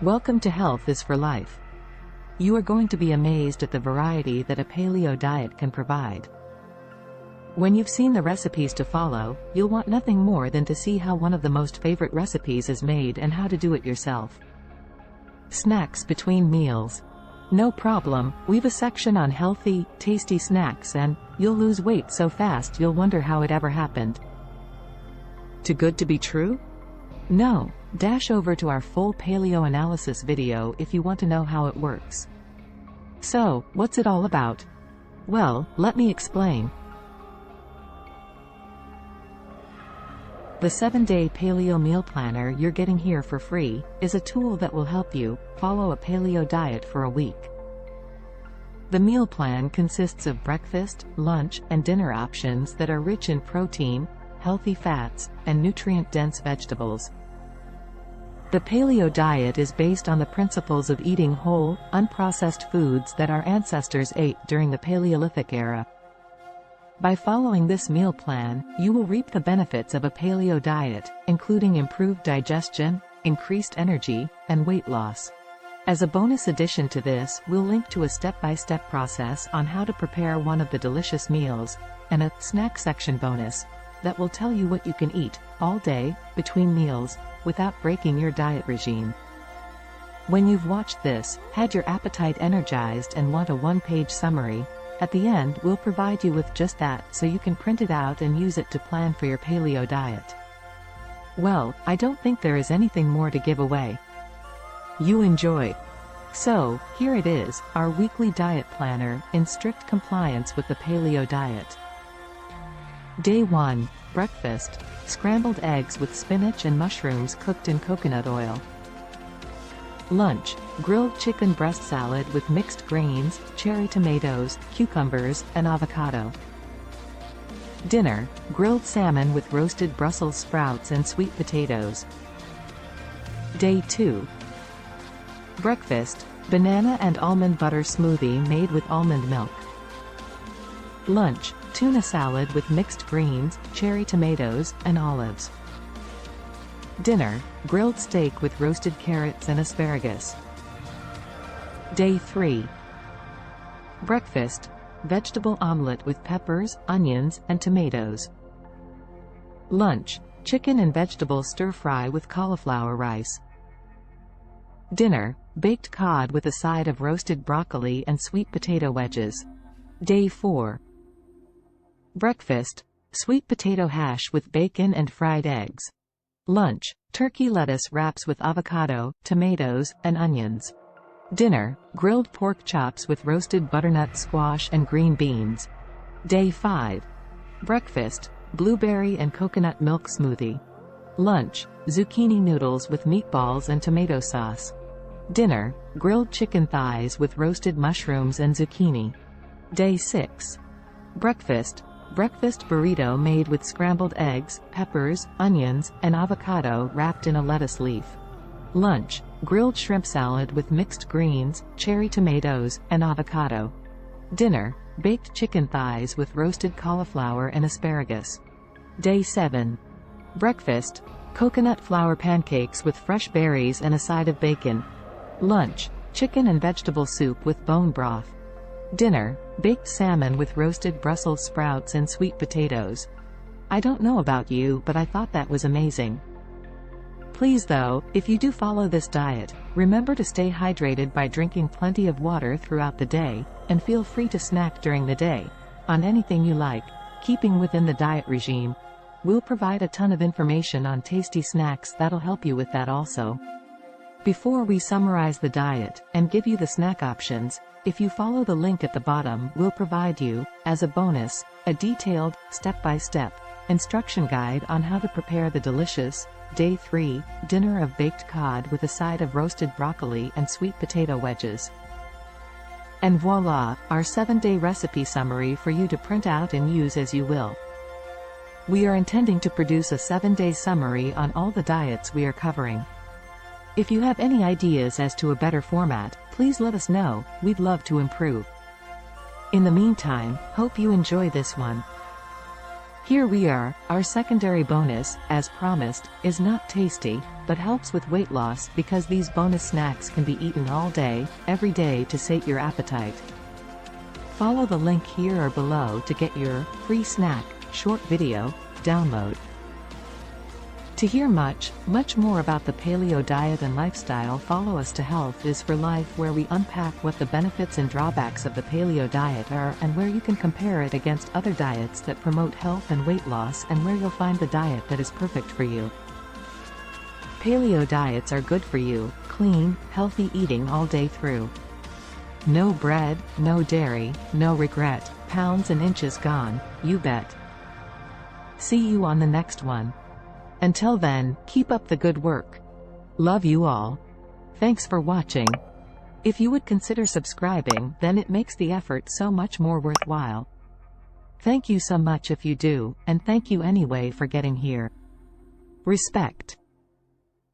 Welcome to Health is for Life. You are going to be amazed at the variety that a paleo diet can provide. When you've seen the recipes to follow, you'll want nothing more than to see how one of the most favorite recipes is made and how to do it yourself. Snacks between meals. No problem, we've a section on healthy, tasty snacks and you'll lose weight so fast you'll wonder how it ever happened. Too good to be true? No. Dash over to our full paleo analysis video if you want to know how it works. So, what's it all about? Well, let me explain. The 7-day paleo meal planner you're getting here for free is a tool that will help you follow a paleo diet for a week. The meal plan consists of breakfast, lunch, and dinner options that are rich in protein, healthy fats, and nutrient-dense vegetables. The paleo diet is based on the principles of eating whole, unprocessed foods that our ancestors ate during the Paleolithic era. By following this meal plan, you will reap the benefits of a paleo diet, including improved digestion, increased energy, and weight loss. As a bonus addition to this, we'll link to a step-by-step process on how to prepare one of the delicious meals, and a snack section bonus that will tell you what you can eat all day, between meals, without breaking your diet regime. When you've watched this, had your appetite energized and want a one-page summary, at the end we'll provide you with just that so you can print it out and use it to plan for your paleo diet. Well, I don't think there is anything more to give away. You enjoy. So, here it is, our weekly diet planner, in strict compliance with the paleo diet. Day 1. Breakfast. Scrambled eggs with spinach and mushrooms cooked in coconut oil. Lunch. Grilled chicken breast salad with mixed grains, cherry tomatoes, cucumbers, and avocado. Dinner. Grilled salmon with roasted Brussels sprouts and sweet potatoes. Day 2. Breakfast. Banana and almond butter smoothie made with almond milk. Lunch. Tuna salad with mixed greens, cherry tomatoes, and olives. Dinner. Grilled steak with roasted carrots and asparagus. Day 3. Breakfast. Vegetable omelette with peppers, onions, and tomatoes. Lunch. Chicken and vegetable stir-fry with cauliflower rice. Dinner. Baked cod with a side of roasted broccoli and sweet potato wedges. Day 4. Breakfast. Sweet potato hash with bacon and fried eggs. Lunch. Turkey lettuce wraps with avocado, tomatoes, and onions. Dinner. Grilled pork chops with roasted butternut squash and green beans. Day 5. Breakfast. Blueberry and coconut milk smoothie. Lunch. Zucchini noodles with meatballs and tomato sauce. Dinner. Grilled chicken thighs with roasted mushrooms and zucchini. Day 6. Breakfast. Breakfast burrito made with scrambled eggs, peppers, onions, and avocado wrapped in a lettuce leaf. Lunch. Grilled shrimp salad with mixed greens, cherry tomatoes, and avocado. Dinner. Baked chicken thighs with roasted cauliflower and asparagus. Day 7. Breakfast. Coconut flour pancakes with fresh berries and a side of bacon. Lunch. Chicken and vegetable soup with bone broth. Dinner. Baked salmon with roasted Brussels sprouts and sweet potatoes. I don't know about you, but I thought that was amazing. Please though, if you do follow this diet, remember to stay hydrated by drinking plenty of water throughout the day, and feel free to snack during the day, on anything you like, keeping within the diet regime. We'll provide a ton of information on tasty snacks that'll help you with that also. Before we summarize the diet, and give you the snack options, if you follow the link at the bottom, we'll provide you, as a bonus, a detailed, step-by-step, instruction guide on how to prepare the delicious, Day 3, dinner of baked cod with a side of roasted broccoli and sweet potato wedges. And voila, our 7-day recipe summary for you to print out and use as you will. We are intending to produce a 7-day summary on all the diets we are covering. If you have any ideas as to a better format, please let us know, we'd love to improve. In the meantime, hope you enjoy this one. Here we are. Our secondary bonus, as promised, is not tasty, but helps with weight loss because these bonus snacks can be eaten all day, every day to sate your appetite. Follow the link here or below to get your free snack, short video, download. To hear much more about the paleo diet and lifestyle, follow us to Health is for Life, where we unpack what the benefits and drawbacks of the paleo diet are and where you can compare it against other diets that promote health and weight loss, and where you'll find the diet that is perfect for you. Paleo diets are good for you, clean, healthy eating all day through. No bread, no dairy, no regret, pounds and inches gone, you bet. See you on the next one. Until then, keep up the good work. Love you all. Thanks for watching. If you would consider subscribing, then it makes the effort so much more worthwhile. Thank you so much if you do, and thank you anyway for getting here. Respect.